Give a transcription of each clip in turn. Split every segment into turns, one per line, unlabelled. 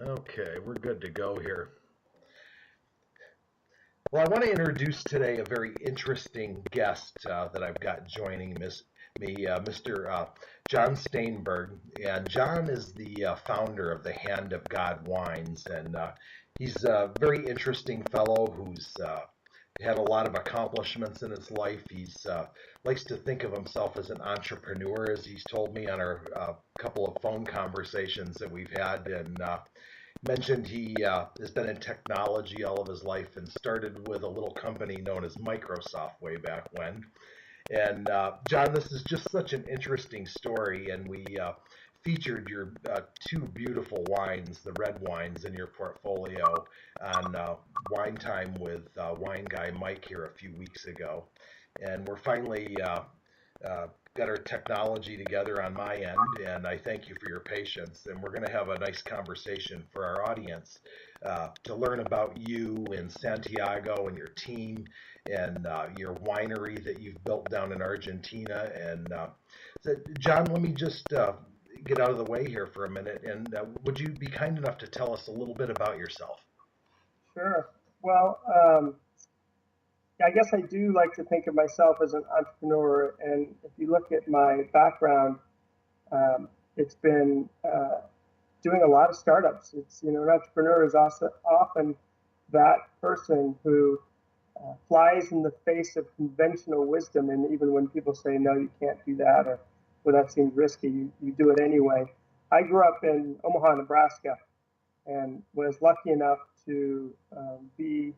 Okay, we're good to go here. Well, I want to introduce today a very interesting guest that I've got joining me, Mr. John Steinberg. And John is the founder of the Hand of God Wines. And he's a very interesting fellow who's had a lot of accomplishments in his life. He's likes to think of himself as an entrepreneur, as he's told me on our couple of phone conversations that we've had. And mentioned he has been in technology all of his life and started with a little company known as Microsoft way back when. And John, this is just such an interesting story, and we featured your two beautiful wines, the red wines, in your portfolio on Wine Time with Wine Guy Mike here a few weeks ago. And we're finally got our technology together on my end, and I thank you for your patience. And we're going to have a nice conversation for our audience to learn about you and Santiago and your team and your winery that you've built down in Argentina. And so, John, let me just get out of the way here for a minute. And would you be kind enough to tell us a little bit about yourself?
Sure. Well, I guess I do like to think of myself as an entrepreneur. And if you look at my background, it's been doing a lot of startups. An entrepreneur is also often that person who flies in the face of conventional wisdom. And even when people say, no, you can't do that, or well, that seems risky, you do it anyway. I grew up in Omaha, Nebraska, and was lucky enough to be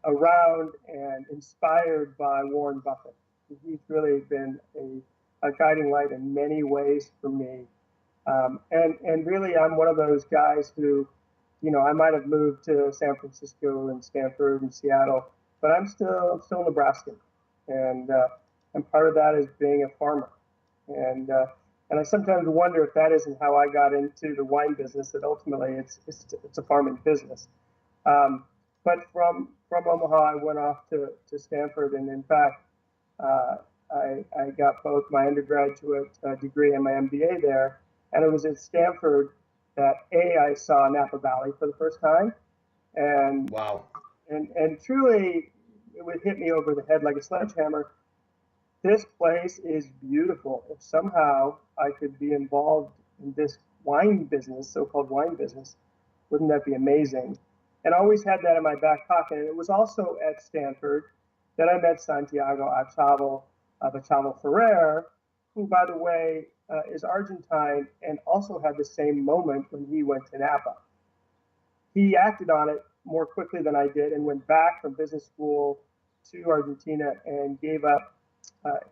around and inspired by Warren Buffett. He's really been a guiding light in many ways for me. And really, I'm one of those guys who, I might have moved to San Francisco and Stanford and Seattle, but I'm still Nebraskan. And part of that is being a farmer. And I sometimes wonder if that isn't how I got into the wine business, that ultimately it's a farming business. But from Omaha, I went off to Stanford, and in fact, I got both my undergraduate degree and my MBA there. And it was at Stanford that I saw Napa Valley for the first time, and
Wow.
and truly, it would hit me over the head like a sledgehammer. This place is beautiful. If somehow I could be involved in this wine business, so-called wine business, wouldn't that be amazing? And I always had that in my back pocket. And it was also at Stanford that I met Santiago Achával Ferrer, who, by the way, is Argentine and also had the same moment when he went to Napa. He acted on it more quickly than I did and went back from business school to Argentina and gave up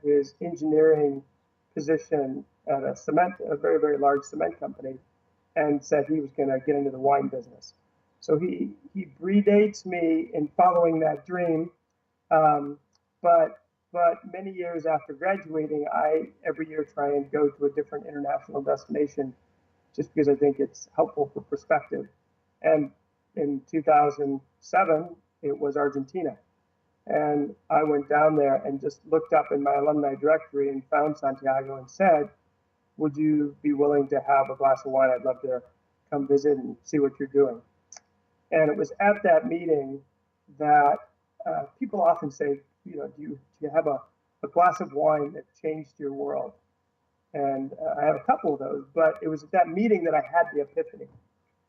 his engineering position at a very, very large cement company, and said he was going to get into the wine business. So he predates me in following that dream, but many years after graduating, I every year try and go to a different international destination, just because I think it's helpful for perspective. And in 2007, it was Argentina. And I went down there and just looked up in my alumni directory and found Santiago and said, would you be willing to have a glass of wine? I'd love to come visit and see what you're doing. And it was at that meeting that people often say, do you have a glass of wine that changed your world? And I have a couple of those, but it was at that meeting that I had the epiphany.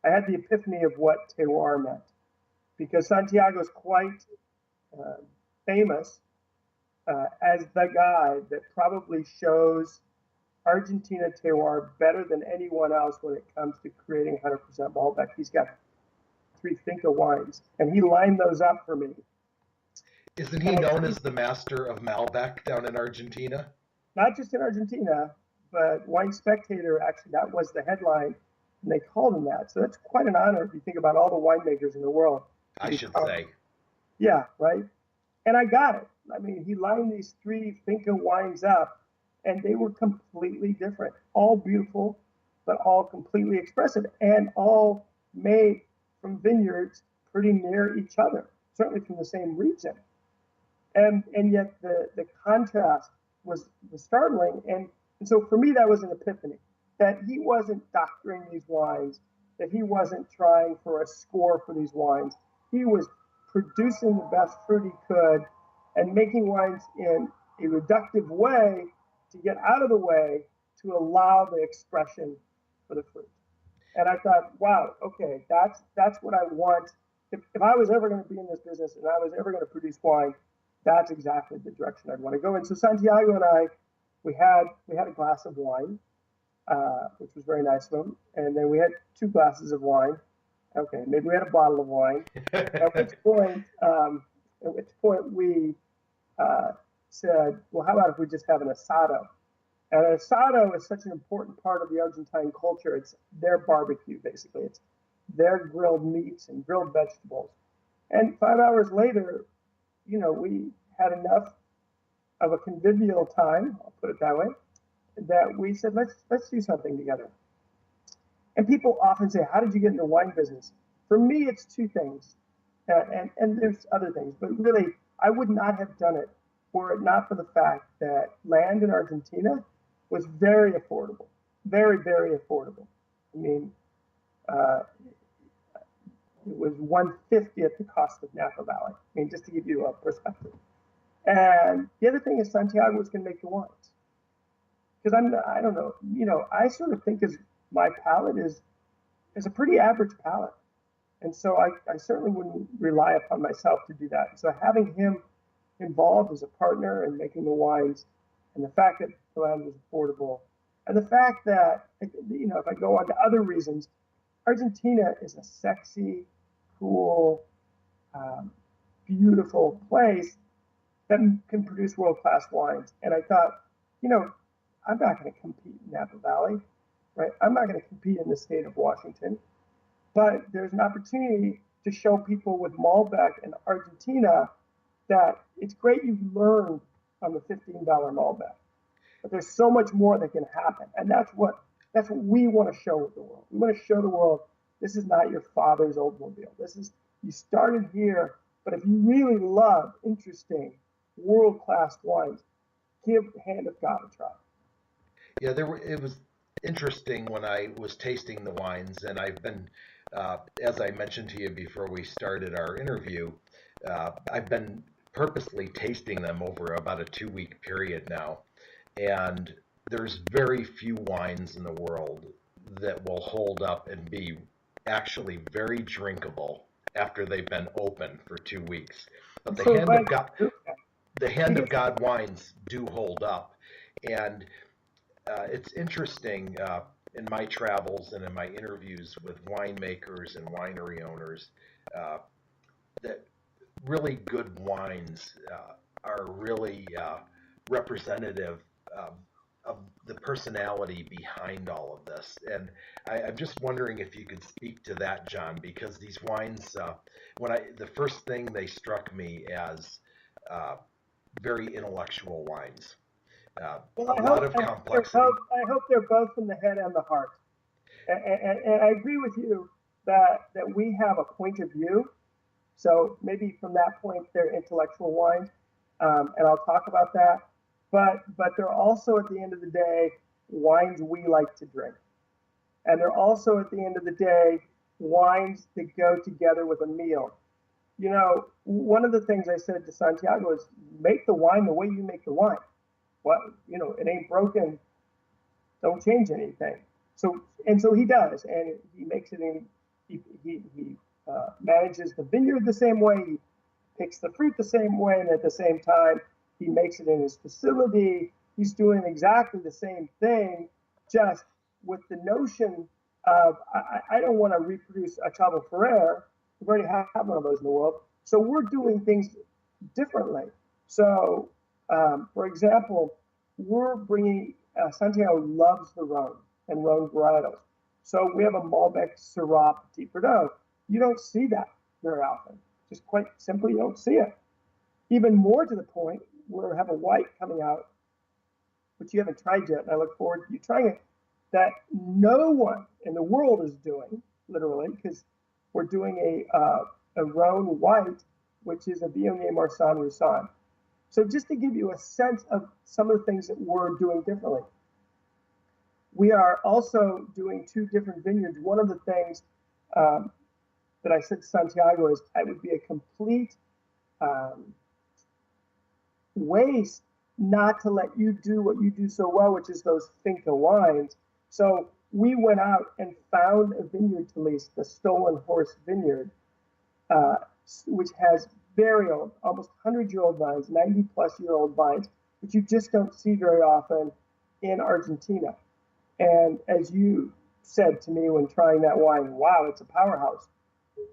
I had the epiphany of what terroir meant, because Santiago's quite famous as the guy that probably shows Argentina terroir better than anyone else when it comes to creating 100% Malbec. He's got 3 Finca wines, and he lined those up for me.
Isn't he known as the master of Malbec down in Argentina?
Not just in Argentina, but Wine Spectator, actually, that was the headline, and they called him that. So that's quite an honor if you think about all the winemakers in the world.
I should say.
Yeah, right? And I got it. I mean, he lined these 3 Finca wines up, and they were completely different. All beautiful, but all completely expressive, and all made from vineyards pretty near each other, certainly from the same region. And yet the contrast was startling. And so for me, that was an epiphany, that he wasn't doctoring these wines that he wasn't trying for a score for these wines. He was producing the best fruit he could and making wines in a reductive way to get out of the way to allow the expression for the fruit. And I thought, wow, okay, that's what I want. If I was ever going to be in this business and I was ever going to produce wine, that's exactly the direction I'd want to go in. So Santiago and I, we had a glass of wine, which was very nice of him, and then we had 2 glasses of wine. Okay, maybe we had a bottle of wine. At which point we said, well, how about if we just have an asado? And an asado is such an important part of the Argentine culture. It's their barbecue, basically. It's their grilled meats and grilled vegetables. And 5 hours later, we had enough of a convivial time, I'll put it that way, that we said, let's do something together. And people often say, how did you get in the wine business? For me, it's 2 things. And there's other things, but really, I would not have done it were it not for the fact that land in Argentina was very affordable, very, very affordable. I mean, it was 1/50th the cost of Napa Valley. I mean, just to give you a perspective. And the other thing is Santiago was going to make the wines. Because I don't know, I sort of think my palate is a pretty average palate. And so I certainly wouldn't rely upon myself to do that. So having him involved as a partner in making the wines, and the fact that the land was affordable, and the fact that, if I go on to other reasons, Argentina is a sexy, cool, beautiful place that can produce world-class wines. And I thought, I'm not going to compete in Napa Valley, right? I'm not going to compete in the state of Washington. But there's an opportunity to show people with Malbec and Argentina that it's great you've learned on the $15 Malbec, but there's so much more that can happen. And that's what we want to show the world. We want to show the world this is not your father's Oldsmobile. You started here, but if you really love interesting, world-class wines, give Hand of God a try.
Yeah, it was interesting when I was tasting the wines, and I've been, as I mentioned to you before we started our interview, I've been purposely tasting them over about a 2-week period now, and there's very few wines in the world that will hold up and be actually very drinkable after they've been open for 2 weeks. But the Hand of God wines do hold up, and it's interesting in my travels and in my interviews with winemakers and winery owners that really good wines are really representative of the personality behind all of this. And I'm just wondering if you could speak to that, John, because these wines, the first thing they struck me as very intellectual wines.
Well,
a lot of complexity.
I hope they're both from the head and the heart. And I agree with you that we have a point of view. So maybe from that point, they're intellectual wines, and I'll talk about that. But they're also, at the end of the day, wines we like to drink. And they're also, at the end of the day, wines that go together with a meal. One of the things I said to Santiago is make the wine the way you make the wine. What, it ain't broken, don't change anything. So he does, and he makes it in, he manages the vineyard the same way, he picks the fruit the same way, and at the same time, he makes it in his facility. He's doing exactly the same thing, just with the notion of, I don't want to reproduce a Chavo Ferrer. We already have one of those in the world. So we're doing things differently. So, for example, we're bringing, Santiago loves the Rhone and Rhone varietals. So we have a Malbec Syrah Petit Verdot. You don't see that very often. Just quite simply, you don't see it. Even more to the point, we have a white coming out, which you haven't tried yet, and I look forward to you trying it, that no one in the world is doing, literally, because we're doing a Rhone white, which is a Viognier Marsanne Roussanne. So just to give you a sense of some of the things that we're doing differently. We are also doing two different vineyards. One of the things um, that I said to Santiago is it would be a complete um, waste not to let you do what you do so well, which is those Finca wines. So we went out and found a vineyard to lease, the Stolen Horse Vineyard, uh, which has very old, almost 100-year-old vines, 90-plus-year-old vines, which you just don't see very often in Argentina. And as you said to me when trying that wine, wow, it's a powerhouse.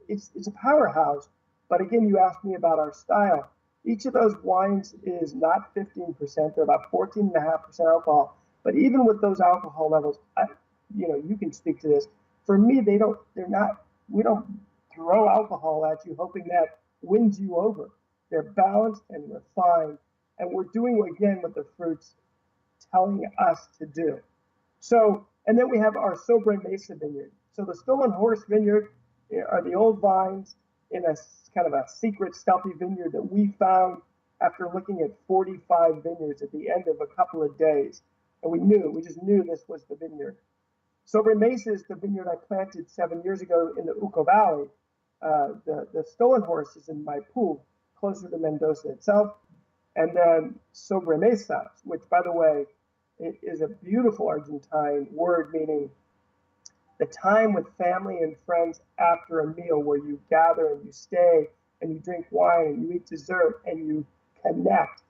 It's a powerhouse. But again, you asked me about our style. Each of those wines is not 15%; they're about 14.5% alcohol. But even with those alcohol levels, you can speak to this. For me, they're not. We don't throw alcohol at you hoping that wins you over. They're balanced and refined, and we're doing again what the fruits telling us to do. So, and then we have our Sobre Mesa vineyard. So the Stolen Horse Vineyard are the old vines in a kind of a secret stealthy vineyard that we found after looking at 45 vineyards at the end of a couple of days. And we just knew this was the vineyard. Sobre Mesa is the vineyard I planted 7 years ago in the Uco Valley. The Stolen Horse is in Maipú, closer to Mendoza itself. And then Sobre Mesa, which, by the way, it is a beautiful Argentine word meaning the time with family and friends after a meal where you gather and you stay and you drink wine and you eat dessert and you connect.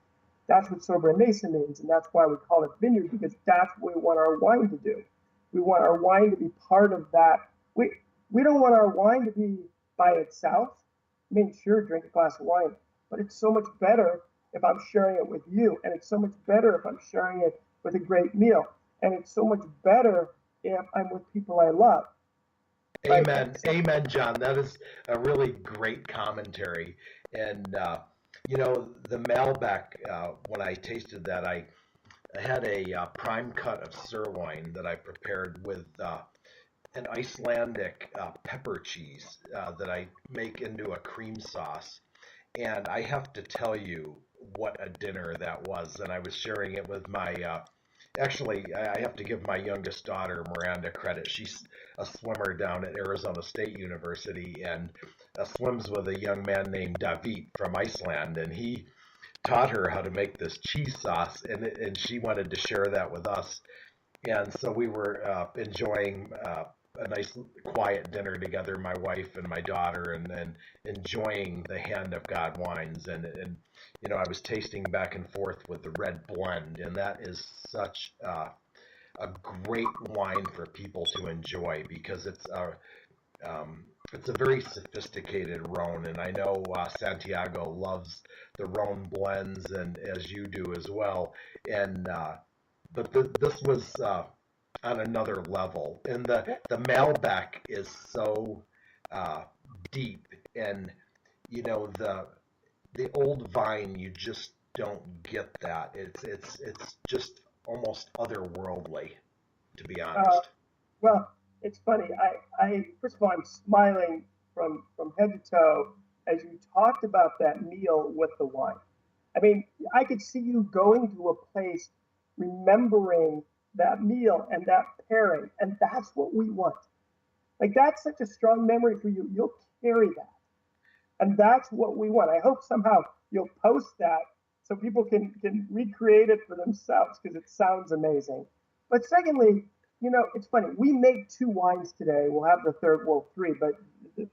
That's what Sobre Mesa means, and that's why we call it vineyard, because that's what we want our wine to do. We want our wine to be part of that. We don't want our wine to be by itself. I mean, sure, drink a glass of wine, but it's so much better if I'm sharing it with you, and it's so much better if I'm sharing it with a great meal, and it's so much better if I'm with people I love.
Amen. Amen, John. That is a really great commentary. And, the Malbec, when I tasted that, I had a prime cut of sirloin that I prepared with an Icelandic pepper cheese that I make into a cream sauce. And I have to tell you what a dinner that was. And I was sharing it with my actually, I have to give my youngest daughter, Miranda, credit. She's a swimmer down at Arizona State University and swims with a young man named David from Iceland. And he taught her how to make this cheese sauce, and she wanted to share that with us. And so we were enjoying a nice quiet dinner together, my wife and my daughter, and then enjoying the Hand of God wines. And I was tasting back and forth with the red blend, and that is such a great wine for people to enjoy because it's a very sophisticated Rhone, and I know Santiago loves the Rhone blends, and as you do as well. And but this was on another level, and the Malbec is so deep, and the old vine, you just don't get that. It's just almost otherworldly, to be honest.
Well, it's funny. I first of all, I'm smiling from head to toe as you talked about that meal with the wine. I mean, I could see you going to a place, remembering that meal and that pairing, and that's what we want. Like that's such a strong memory for you. You'll carry that, and that's what we want. I hope somehow you'll post that so people can recreate it for themselves because it sounds amazing. But secondly, it's funny. We make two wines today. We'll have the third, well, three, but the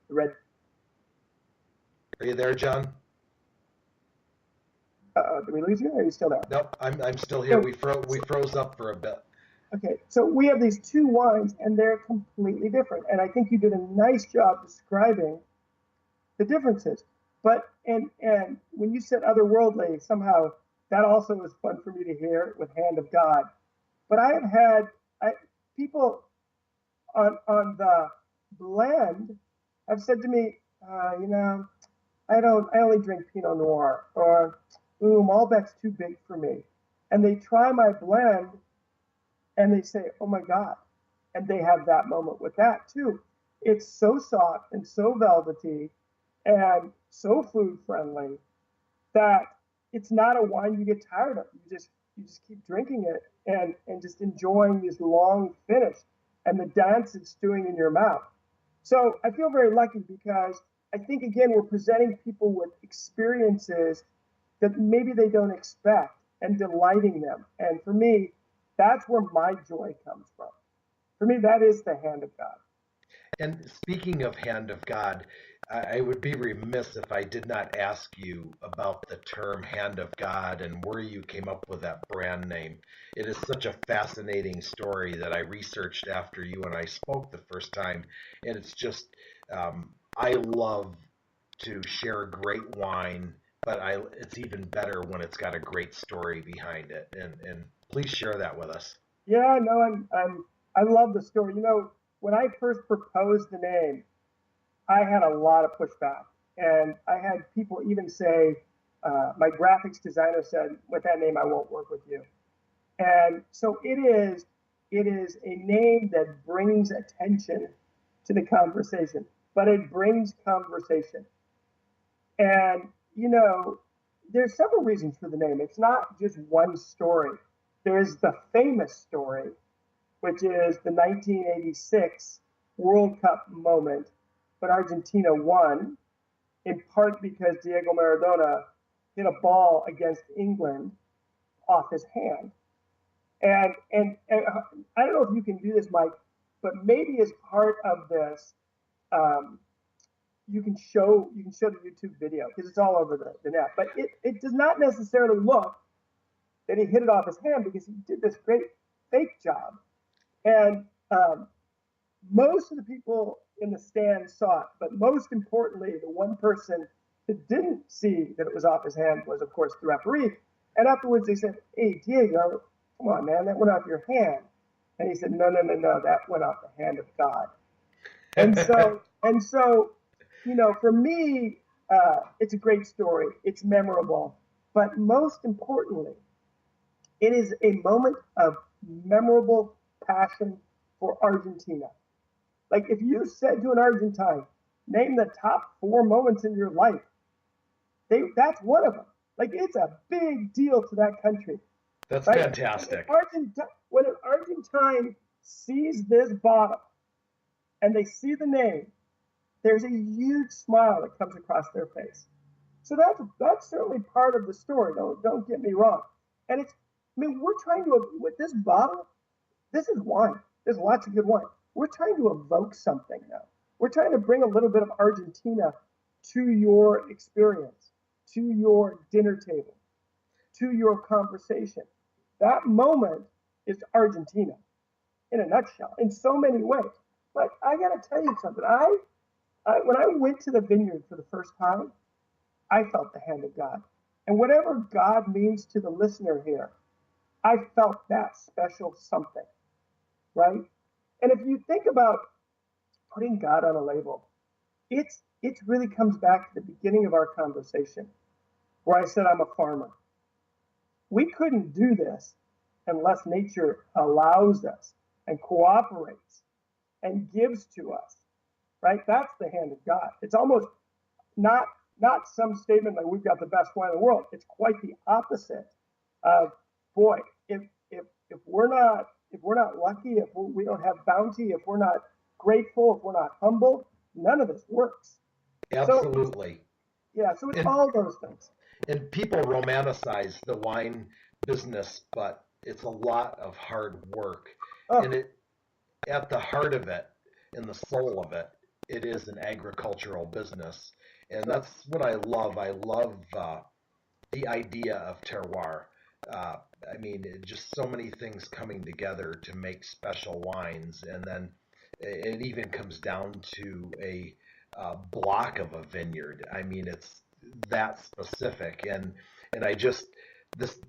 red.
Are you there, John?
Did we lose you? Or are you still there?
Nope, I'm still here. We froze up for a bit.
Okay, so we have these two wines, and they're completely different. And I think you did a nice job describing the differences. But and when you said otherworldly, somehow that also was fun for me to hear with Hand of God. But I have had people on the blend have said to me, I only drink Pinot Noir, or ooh, Malbec's too big for me. And they try my blend and they say, oh my God. And they have that moment with that too. It's so soft and so velvety and so food friendly. that it's not a wine you get tired of. You just keep drinking it and just enjoying this long finish and the dance it's doing in your mouth. So I feel very lucky because I think again we're presenting people with experiences that maybe they don't expect and delighting them. And for me, that's where my joy comes from. For me, that is the hand of God.
And speaking of hand of God, I would be remiss if I did not ask you about the term hand of God and where you came up with that brand name. It is such a fascinating story that I researched after you and I spoke the first time. And it's just, I love to share great wine, but it's even better when it's got a great story behind it. And please share that with us.
Yeah, no, I love the story. When I first proposed the name, I had a lot of pushback, and I had people even say, my graphics designer said, "With that name, I won't work with you." And so it is a name that brings attention to the conversation, but it brings conversation. And there's several reasons for the name. It's not just one story. There's the famous story, which is the 1986 World Cup moment when Argentina won, in part because Diego Maradona hit a ball against England off his hand. And I don't know if you can do this, Mike, but maybe as part of this, you can show the YouTube video because it's all over the net. But it does not necessarily look that he hit it off his hand because he did this great fake job. And most of the people in the stand saw it, but most importantly, the one person that didn't see that it was off his hand was, of course, the referee. And afterwards, they said, "Hey, Diego, come on, man, that went off your hand." And he said, "No, no, no, no, that went off the hand of God." And so, for me, it's a great story. It's memorable, but most importantly, it is a moment of memorable passion for Argentina. Like if you said to an Argentine, name the top 4 moments in your life, that's one of them. Like it's a big deal to that country.
That's
Right?
fantastic.
When an Argentine sees this bottle and they see the name, there's a huge smile that comes across their face. So that's certainly part of the story. Don't get me wrong. And we're trying to, with this bottle, this is wine. There's lots of good wine. We're trying to evoke something now. We're trying to bring a little bit of Argentina to your experience, to your dinner table, to your conversation. That moment is Argentina in a nutshell, in so many ways. But I got to tell you something. When I went to the vineyard for the first time, I felt the hand of God. And whatever God means to the listener here, I felt that special something, right? And if you think about putting God on a label, it really comes back to the beginning of our conversation where I said I'm a farmer. We couldn't do this unless nature allows us and cooperates and gives to us, right? That's the hand of God. It's almost not some statement like we've got the best wine in the world. It's quite the opposite of, boy, if we're not lucky, if we don't have bounty, if we're not grateful, if we're not humble, none of this works.
Absolutely.
So it's all those things.
And people romanticize the wine business, but it's a lot of hard work. And at the heart of it, in the soul of it, it is an agricultural business. And that's what I love. I love the idea of terroir. Just so many things coming together to make special wines. And then it even comes down to a block of a vineyard. It's that specific. And I just,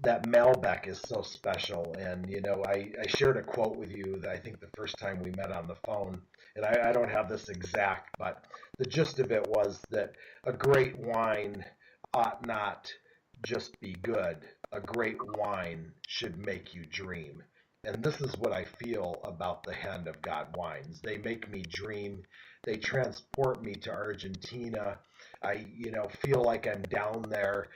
that Malbec is so special. And, I shared a quote with you that I think the first time we met on the phone, and I don't have this exact, but the gist of it was that a great wine ought not just be good. A great wine should make you dream. And this is what I feel about the Hand of God wines. They make me dream. They transport me to Argentina. I feel like I'm down there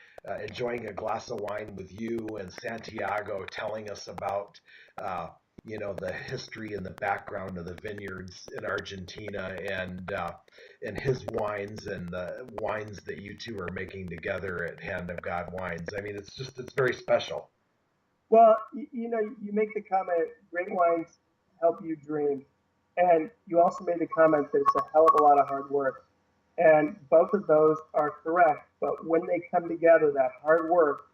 enjoying a glass of wine with you and Santiago, telling us about the history and the background of the vineyards in Argentina and his wines and the wines that you two are making together at Hand of God Wines. I mean, it's very special.
Well, you make the comment, great wines help you dream. And you also made the comment that it's a hell of a lot of hard work. And both of those are correct. But when they come together, that hard work,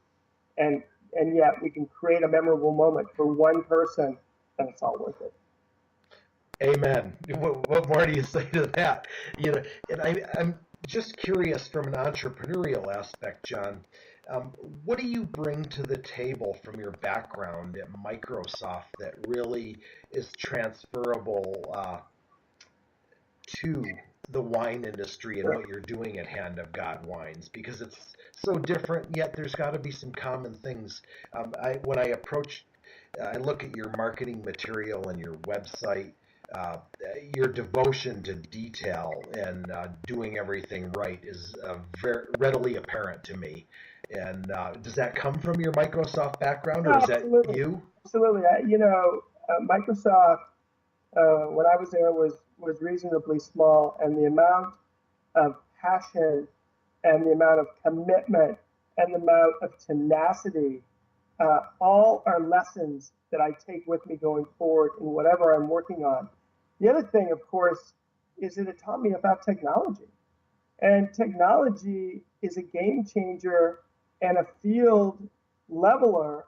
and and yet we can create a memorable moment for one person, then it's all worth it.
Amen. What more do you say to that? And I'm just curious from an entrepreneurial aspect, John. What do you bring to the table from your background at Microsoft that really is transferable to the wine industry and
Sure.
what you're doing at Hand of God Wines? Because it's so different, yet the's got to be some common things. When I approach, I look at your marketing material and your website, uh, your devotion to detail and doing everything right is very readily apparent to me. And does that come from your Microsoft background, or is that
Absolutely,
you?
absolutely. Microsoft when I was there was reasonably small, and the amount of passion and the amount of commitment and the amount of tenacity, all are lessons that I take with me going forward in whatever I'm working on. The other thing, of course, is that it taught me about technology. And technology is a game changer and a field leveler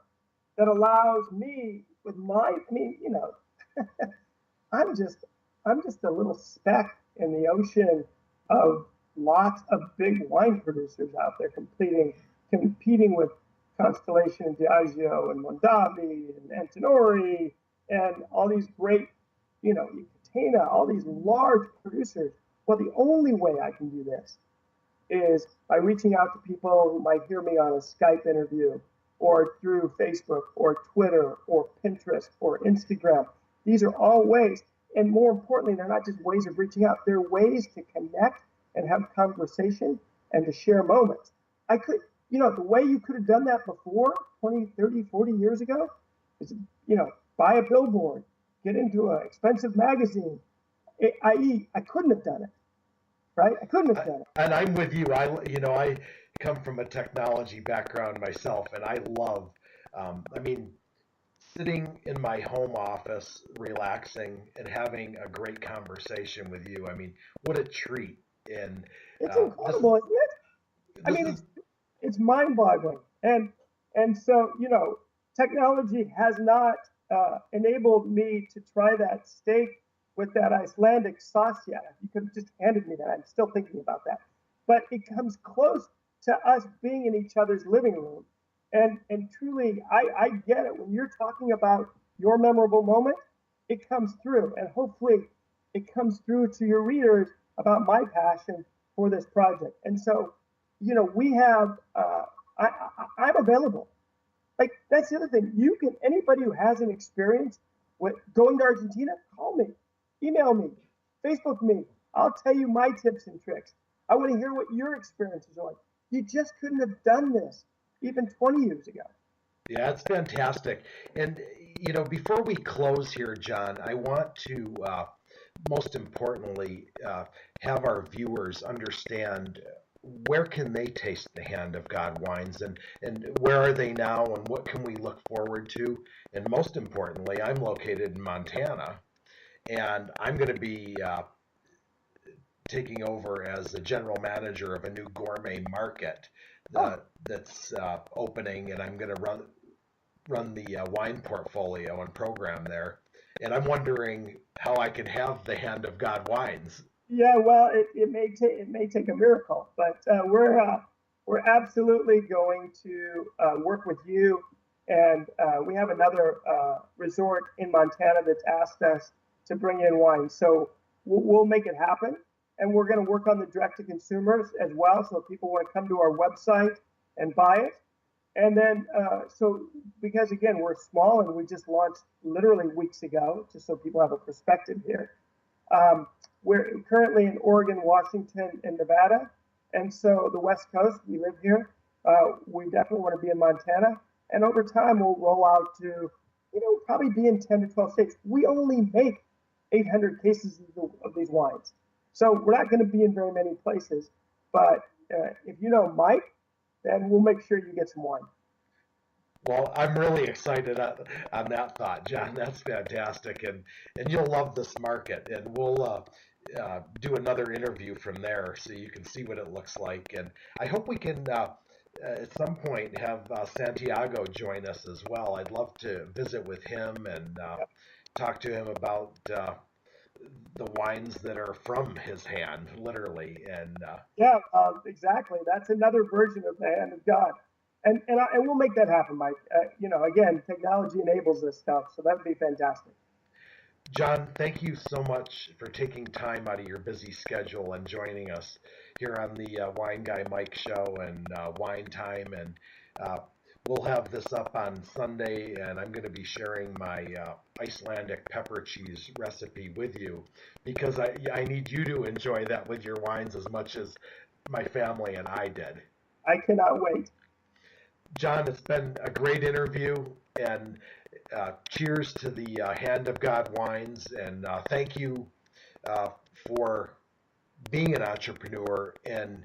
that allows me with I'm just I'm just a little speck in the ocean of lots of big wine producers out there competing with Constellation and Diageo and Mondavi and Antinori and all these great, Catena, all these large producers. Well, the only way I can do this is by reaching out to people who might hear me on a Skype interview or through Facebook or Twitter or Pinterest or Instagram. These are all ways. And more importantly, they're not just ways of reaching out, they're ways to connect and have conversation and to share moments. I could, the way you could have done that before 20, 30, 40 years ago is, buy a billboard, get into an expensive magazine, i.e., I couldn't have done it, right? I couldn't have done it.
And I'm with you. I come from a technology background myself, and I love. I mean, sitting in my home office, relaxing and having a great conversation with you. I mean, what a treat! And
It's
this
incredible, isn't it? I
this
mean,
is
it's mind-boggling, and so technology has not enabled me to try that steak with that Icelandic sauce yet. You could have just handed me that. I'm still thinking about that, but it comes close to us being in each other's living room, and truly, I get it when you're talking about your memorable moment. It comes through, and hopefully, it comes through to your readers about my passion for this project, and so we have. I'm available. Like that's the other thing. You can anybody who has an experience with going to Argentina, call me, email me, Facebook me. I'll tell you my tips and tricks. I want to hear what your experiences are like. You just couldn't have done this even 20 years ago.
Yeah, it's fantastic. And before we close here, John, I want to most importantly have our viewers understand where can they taste the Hand of God wines, and where are they now, and what can we look forward to? And most importantly, I'm located in Montana, and I'm going to be taking over as the general manager of a new gourmet market
Oh,
that's opening, and I'm going to run the wine portfolio and program there. And I'm wondering how I can have the Hand of God wines.
yeah. Well, it may take a miracle, but we're absolutely going to work with you. And we have another resort in Montana that's asked us to bring in wine, so we'll make it happen. And we're going to work on the direct to consumers as well, so if people want to come to our website and buy it. And then, because again, we're small and we just launched literally weeks ago, just so people have a perspective here. We're currently in Oregon, Washington, and Nevada. And so the West Coast, we live here. We definitely want to be in Montana. And over time, we'll roll out to, probably be in 10 to 12 states. We only make 800 cases of these wines. So we're not going to be in very many places. But if you know Mike, then we'll make sure you get some wine.
Well, I'm really excited on that thought, John. That's fantastic, and you'll love this market. And we'll do another interview from there so you can see what it looks like. And I hope we can at some point have Santiago join us as well. I'd love to visit with him and talk to him about the wines that are from his hand, literally. And
yeah, exactly. That's another version of the hand of God. And we'll make that happen, Mike. Again, technology enables this stuff, so that would be fantastic.
John, thank you so much for taking time out of your busy schedule and joining us here on the Wine Guy Mike show and Wine Time. And we'll have this up on Sunday, and I'm going to be sharing my Icelandic pepper cheese recipe with you because I need you to enjoy that with your wines as much as my family and I did.
I cannot wait.
John, it's been a great interview, and cheers to the Hand of God wines, and thank you for being an entrepreneur and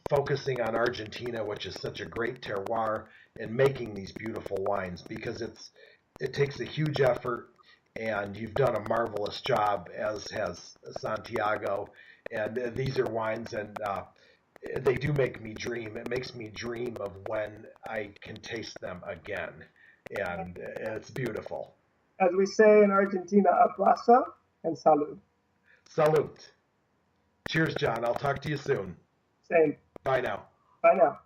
focusing on Argentina, which is such a great terroir, and making these beautiful wines because it takes a huge effort, and you've done a marvelous job, as has Santiago, and these are wines and they do make me dream. It makes me dream of when I can taste them again, and it's beautiful.
As we say in Argentina, abrazo and salud.
Salute. Cheers, John. I'll talk to you soon.
Same.
Bye now.
Bye now.